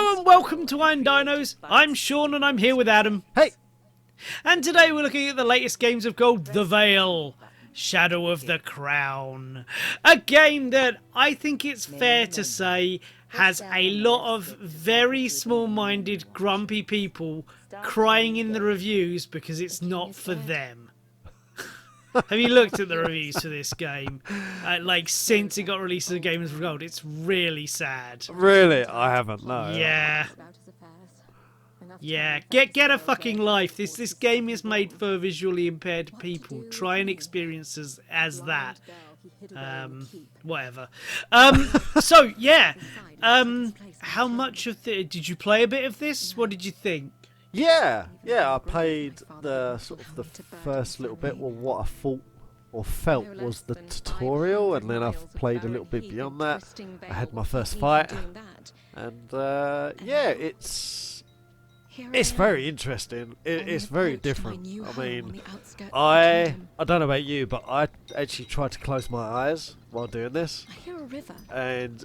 Hello and welcome to Iron Dinos. I'm Sean and I'm here with Adam. Hey! And today we're looking at the latest games of gold, The Vale, Shadow of the Crown. A game that I think it's fair to say has a lot of very small-minded, grumpy people crying in the reviews because it's not for them. Have you looked at the reviews for this game? Like, since it got released as a Game of Gold, it's really sad. Really? I haven't, no. Yeah. Yeah, get a fucking life. This game is made for visually impaired people. Try and experience as that. Whatever. So yeah. How much of did you play a bit of this? What did you think? Yeah, I played the sort of the first little bit. Well, what I thought or felt was the tutorial, and then I've played a little bit beyond that. I had my first fight, and yeah, it's very interesting. It's very different. I mean, I don't know about you, but I actually tried to close my eyes while doing this, and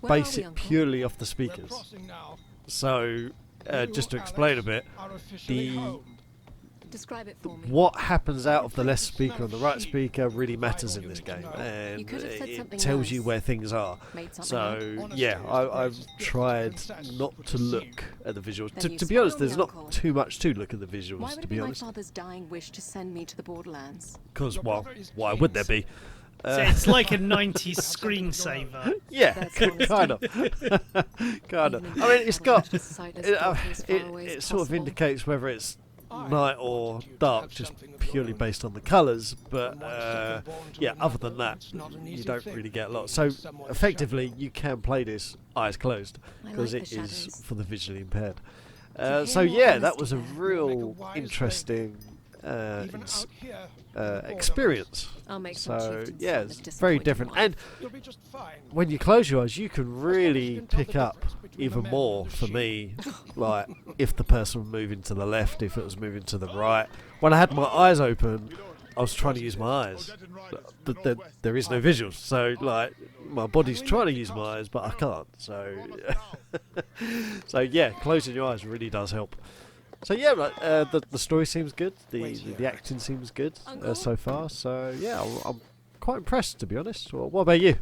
base it purely off the speakers. So. Just to explain a bit, what happens out of the left speaker and the right speaker really matters in this game, and it tells you where things are. So yeah, I've tried not to look at the visuals. To be honest, there's not too much to look at the visuals, to be honest. Because, well, why would there be? So it's like a 90s screensaver. Yeah, kind of. Kind of. I mean, it's got... It sort of indicates whether it's night or dark, just purely based on the colours. But, yeah, other than that, you don't really get a lot. So, effectively, you can play this eyes closed, because it is for the visually impaired. So, yeah, that was a real interesting... experience. So yeah, it's very different, and when you close your eyes you can really pick up even more, for me, like if the person was moving to the left, if it was moving to the right. When I had my eyes open, I was trying to use my eyes, but there is no visuals, so like my body's trying to use my eyes but I can't, so so yeah, closing your eyes really does help. So yeah, the story seems good, the acting seems good so far. So yeah, I'm quite impressed, to be honest. What about you?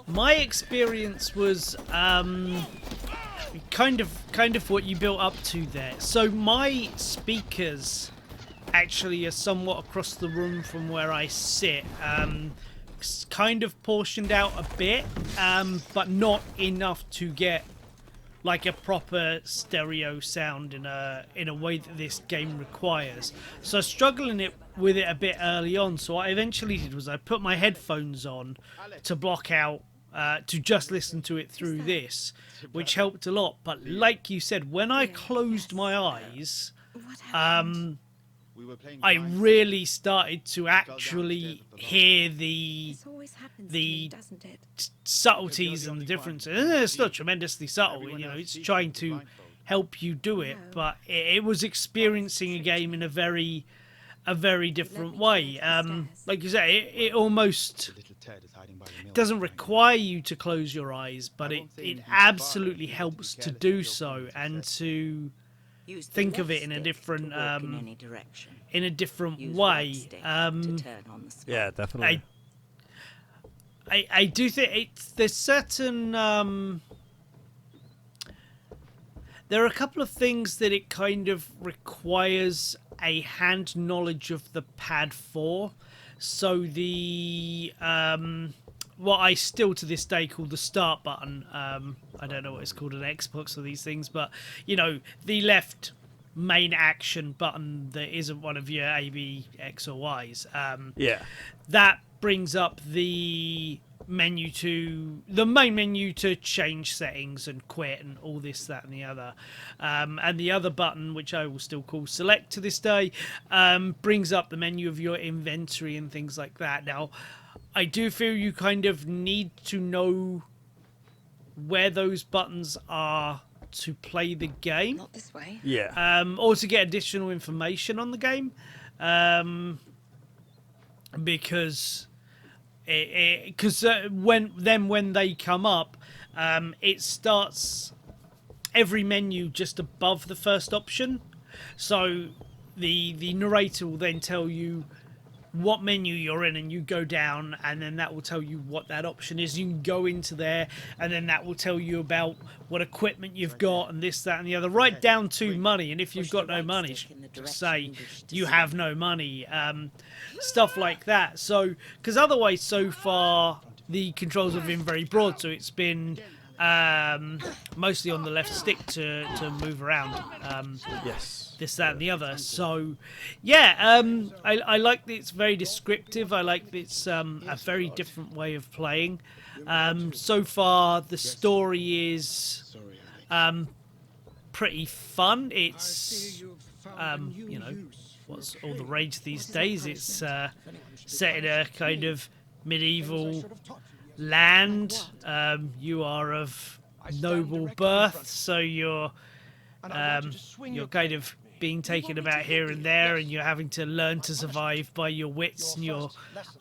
My experience was kind of what you built up to there. So my speakers actually are somewhat across the room from where I sit. Kind of portioned out a bit, but not enough to get like a proper stereo sound in a way that this game requires. So I was struggling with it a bit early on, so what I eventually did was I put my headphones on to block out, to just listen to it through this, which helped a lot. But like you said, when I closed my eyes, I really started to actually hear the subtleties and the differences. It's not tremendously subtle, you know, it's trying to help you do it, but it was experiencing a game in a very different way. Like you say, it almost doesn't require you to close your eyes, but it absolutely helps to do so and to think of it in a different way. Yeah, definitely. I do think there's certain there are a couple of things that it kind of requires a hand knowledge of the pad for. So the what I still to this day call the start button, I don't know what it's called on Xbox or these things, but you know, the left main action button that isn't one of your A, B, X or Y's. Yeah, that brings up the main menu to change settings and quit and all this, that and the other. And the other button, which I will still call select to this day, brings up the menu of your inventory and things like that. Now, I do feel you kind of need to know where those buttons are to play the game. Not this way. Yeah. Or to get additional information on the game. Because when they come up, it starts every menu just above the first option. So the narrator will then tell you what menu you're in, and you go down, and then that will tell you what that option is. You can go into there, and then that will tell you about what equipment you've got, and this, that, and the other, right down to money. And if you've got no money, just say you have no money, stuff like that. So, because otherwise, so far the controls have been very broad, so it's been mostly on the left stick to move around. Yes. This, that, and the other. So, yeah, I like that it's very descriptive. I like that it's a very different way of playing. So far, the story is pretty fun. It's, you know, what's all the rage these days. It's set in a kind of medieval land. You are of noble birth, so you're kind of being taken about here and there, and you're having to learn to survive by your wits and your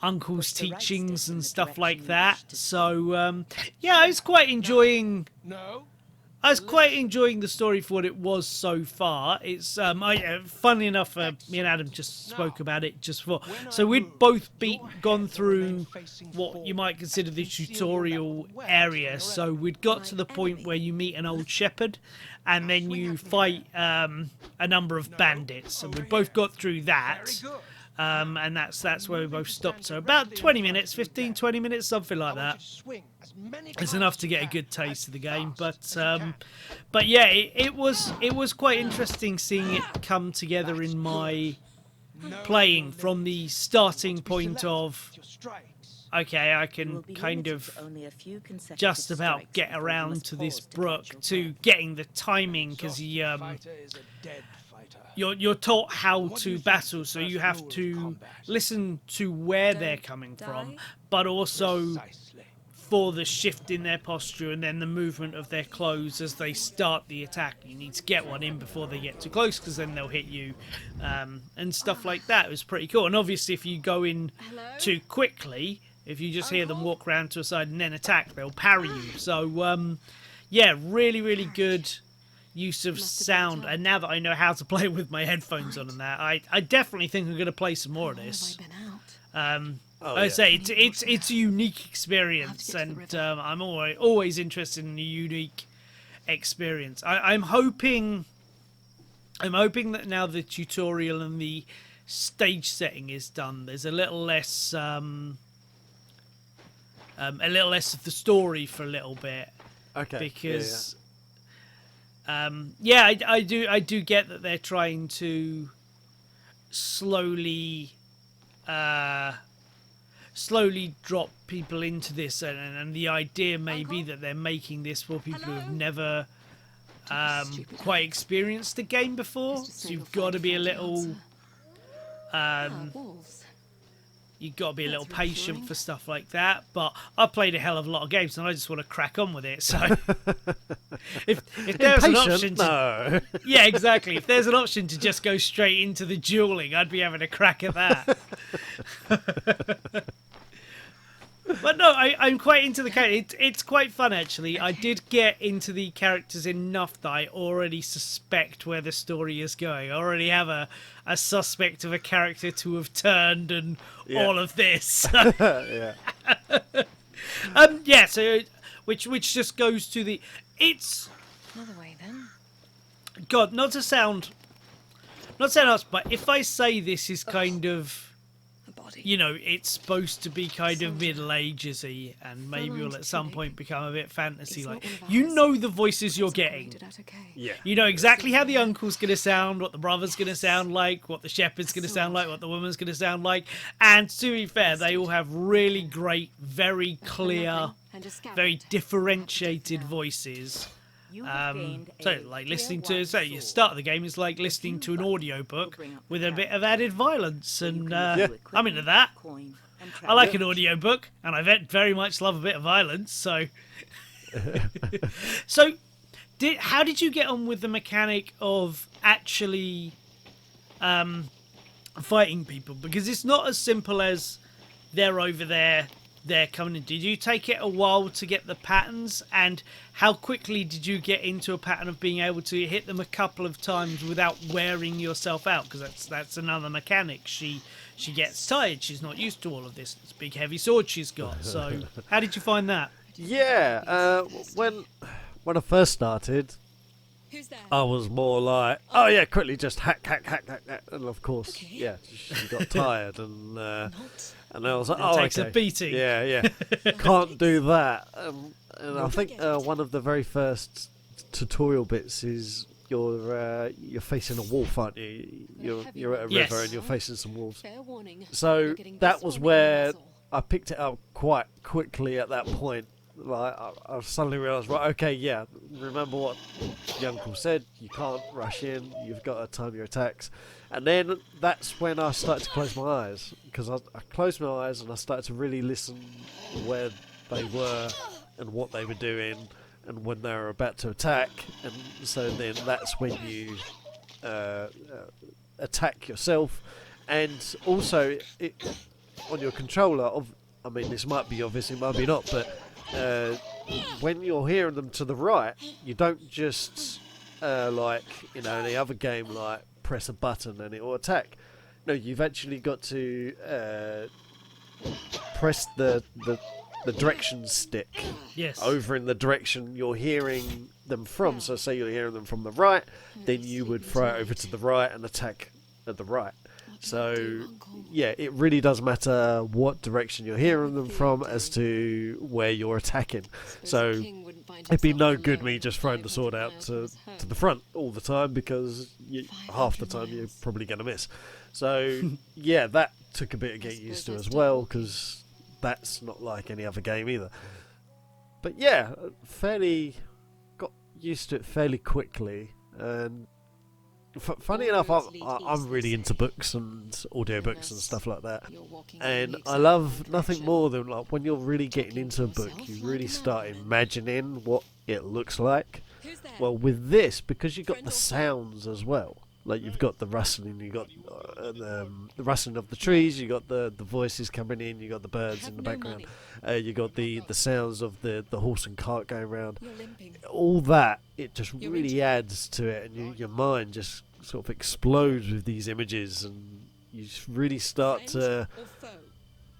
uncle's teachings and stuff like that. So yeah, I was quite enjoying the story for what it was so far. It's funnily enough, me and Adam just spoke about it just before. So we'd both gone through what you might consider the tutorial area. So we'd got to the point where you meet an old shepherd, and then you fight a number of bandits. And we both got through that. And that's where we both stopped. So about 20 minutes, 15, 20 minutes, something like that. It's enough to get a good taste of the game. But yeah, it was quite interesting seeing it come together in my playing from the starting point of, okay, I can kind of just about get around to this brook, to getting the timing, because you're taught how to battle, so you have to listen to where they're coming from, but also for the shift in their posture and then the movement of their clothes as they start the attack. You need to get one in before they get too close, because then they'll hit you, and stuff like that. It was pretty cool. And obviously if you go in too quickly, if you just hear them walk around to a side and then attack, they'll parry you. So yeah, really, really good use of sound. And now that I know how to play with my headphones on and that, I definitely think I'm going to play some more of this. I say it's a unique experience, and I'm always interested in a unique experience. I'm hoping that now the tutorial and the stage setting is done, there's a little less of the story for a little bit. Okay. Because yeah, I do get that they're trying to slowly drop people into this, and the idea may be that they're making this for people who have never quite experienced the game before. So you've got to be a little patient for stuff like that. But I've played a hell of a lot of games, and I just want to crack on with it. So if there's an option to, yeah, exactly. If there's an option to just go straight into the dueling, I'd be having a crack at that. But no, I'm quite into the character. It's quite fun, actually. I did get into the characters enough that I already suspect where the story is going. I already have a suspect of a character to have turned and all of this. Yeah. Yeah, so which just goes to the... It's... Another way, then. God, not to sound harsh, but if I say this is kind of... You know, it's supposed to be kind of Middle Ages-y, and maybe will at some point become a bit fantasy-like. You know the voices you're getting. Yeah. You know exactly how the uncle's going to sound, what the brother's going to sound like, what the shepherd's going to sound like, what the woman's going to sound like. And to be fair, they all have really great, very clear, very differentiated voices. So like listening to, so you start the game is like listening to an audiobook with a bit of added violence, and I'm into that. I like an audiobook, and I very much love a bit of violence, so so how did you get on with the mechanic of actually fighting people? Because it's not as simple as they're over there there coming in? Did you take it a while to get the patterns, and how quickly did you get into a pattern of being able to hit them a couple of times without wearing yourself out? Because that's another mechanic. She gets tired. She's not used to all of this. It's a big heavy sword she's got. So how did you find that? Yeah, when I first started, I was more like, oh yeah, quickly just hack, and of course, yeah, she got tired, and I was like, oh, takes okay, a beating. yeah, can't do that. And I think one of the very first tutorial bits is you're facing a wolf, aren't you? You're at a river and you're facing some wolves. So that was where I picked it up quite quickly at that point. Like I suddenly realised, right, okay, yeah, remember what the uncle said, you can't rush in, you've got to time your attacks. And then that's when I started to close my eyes, because I closed my eyes and I started to really listen where they were and what they were doing and when they were about to attack. And so then that's when you attack yourself. And also on your controller, I mean, this might be obvious, it might be not, but when you're hearing them to the right, you don't just like in any other game, like press a button and it will attack. No, you've actually got to press the direction stick over in the direction you're hearing them from. So say you're hearing them from the right, then you would throw it over to the right and attack at the right. So, yeah, it really does matter what direction you're hearing them from as to where you're attacking. So, it'd be no good me just throwing the sword out to the front all the time, because half the time you're probably going to miss. So, yeah, that took a bit of getting used to as well, because that's not like any other game either. But yeah, got used to it fairly quickly, and funny enough, I'm really into books and audiobooks and stuff like that, and I love nothing more than like when you're really getting into a book, you really start imagining what it looks like. Well, with this, because you've got the sounds as well, like you've got the rustling, you got the rustling of the trees, you got the voices coming in, you got the birds in the background, you got the sounds of the horse and cart going around. All that, it just really adds to it, and your mind just sort of explodes with these images, and you just really start to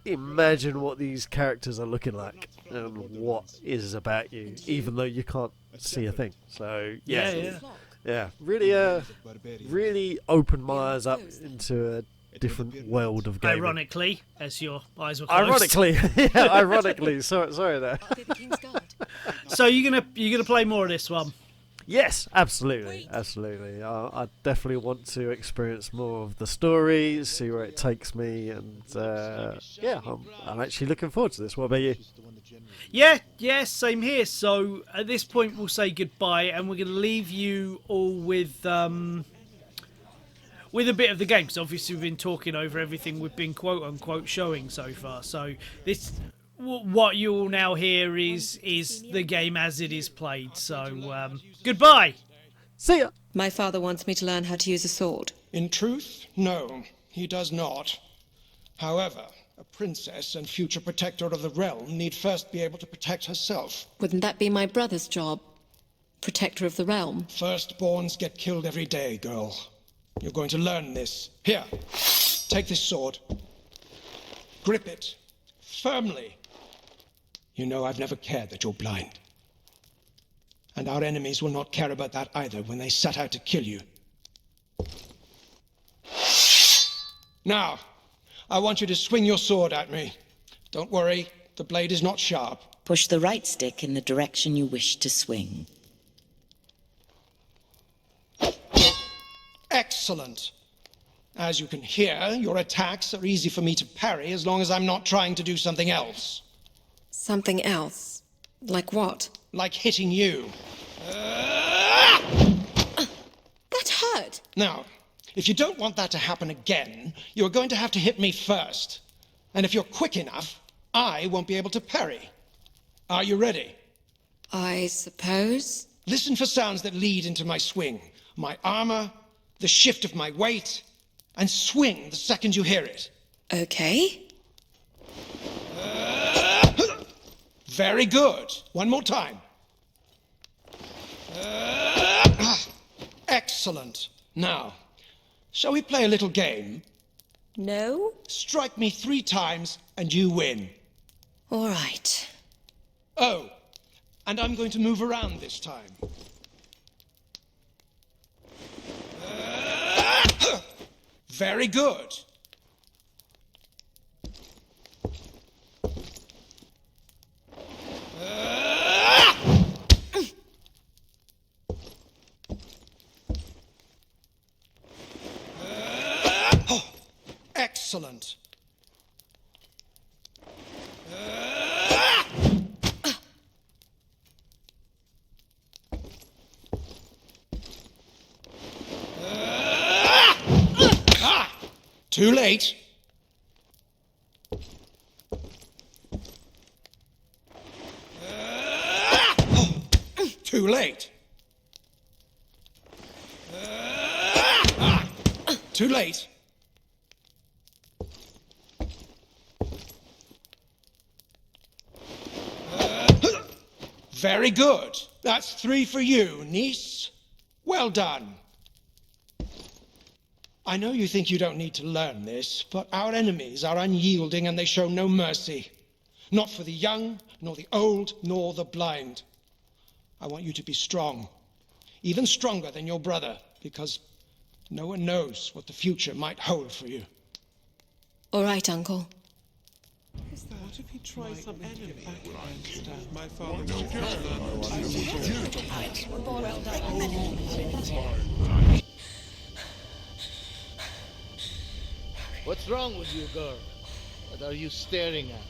imagine what these characters are looking like and what is about you, even though you can't see a thing. So yeah, really opened my eyes up into a different world of gaming. Ironically, as your eyes were closed. Ironically. Sorry there. So you're gonna play more of this one? Yes, absolutely. I definitely want to experience more of the story, see where it takes me, and I'm actually looking forward to this. What about you? Yeah, same here. So at this point we'll say goodbye, and we're going to leave you all with a bit of the game, because obviously we've been talking over everything we've been quote unquote showing so far. So what you'll now hear is the game as it is played. So goodbye. See ya. My father wants me to learn how to use a sword. In truth, no, he does not. However, a princess and future protector of the realm need first be able to protect herself. Wouldn't that be my brother's job? Protector of the realm? Firstborns get killed every day, girl. You're going to learn this. Here, take this sword. Grip it firmly. You know I've never cared that you're blind. And our enemies will not care about that either when they set out to kill you. Now, I want you to swing your sword at me. Don't worry, the blade is not sharp. Push the right stick in the direction you wish to swing. Excellent. As you can hear, your attacks are easy for me to parry as long as I'm not trying to do something else. Something else? Like what? Like hitting you. That hurt! Now, if you don't want that to happen again, you're going to have to hit me first. And if you're quick enough, I won't be able to parry. Are you ready? I suppose. Listen for sounds that lead into my swing. My armor, the shift of my weight, and swing the second you hear it. Okay. Very good. One more time. Excellent. Now, shall we play a little game? No? Strike me 3 times and you win. All right. Oh, and I'm going to move around this time. Very good. Excellent. Too late. Too late. Too late. Very good. That's 3 for you, niece. Well done. I know you think you don't need to learn this, but our enemies are unyielding and they show no mercy. Not for the young, nor the old, nor the blind. I want you to be strong. Even stronger than your brother, because no one knows what the future might hold for you. All right, Uncle. What if he tries some enemy? My What's wrong with you, girl? What are you staring at?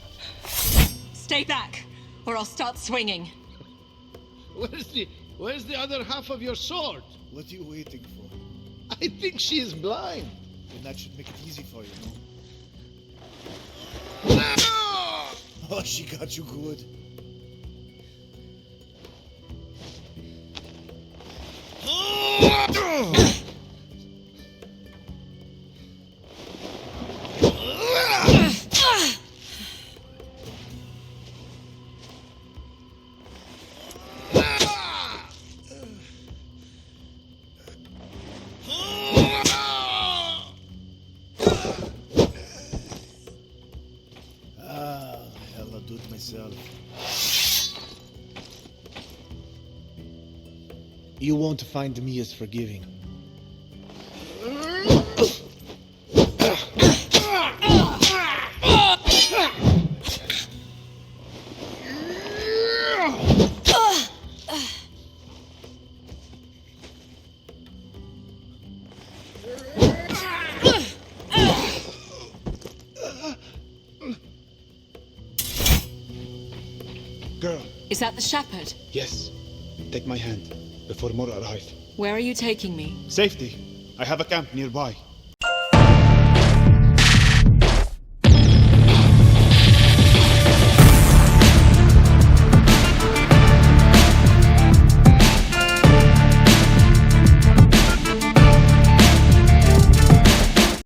Stay back, or I'll start swinging. Where's the other half of your sword? What are you waiting for? I think she is blind. Then that should make it easy for you, no? No! Oh, she got you good. Hell, I'll do it myself. You won't find me as forgiving. Girl. Is that the shepherd? Yes. Take my hand before more arrive. Where are you taking me? Safety. I have a camp nearby.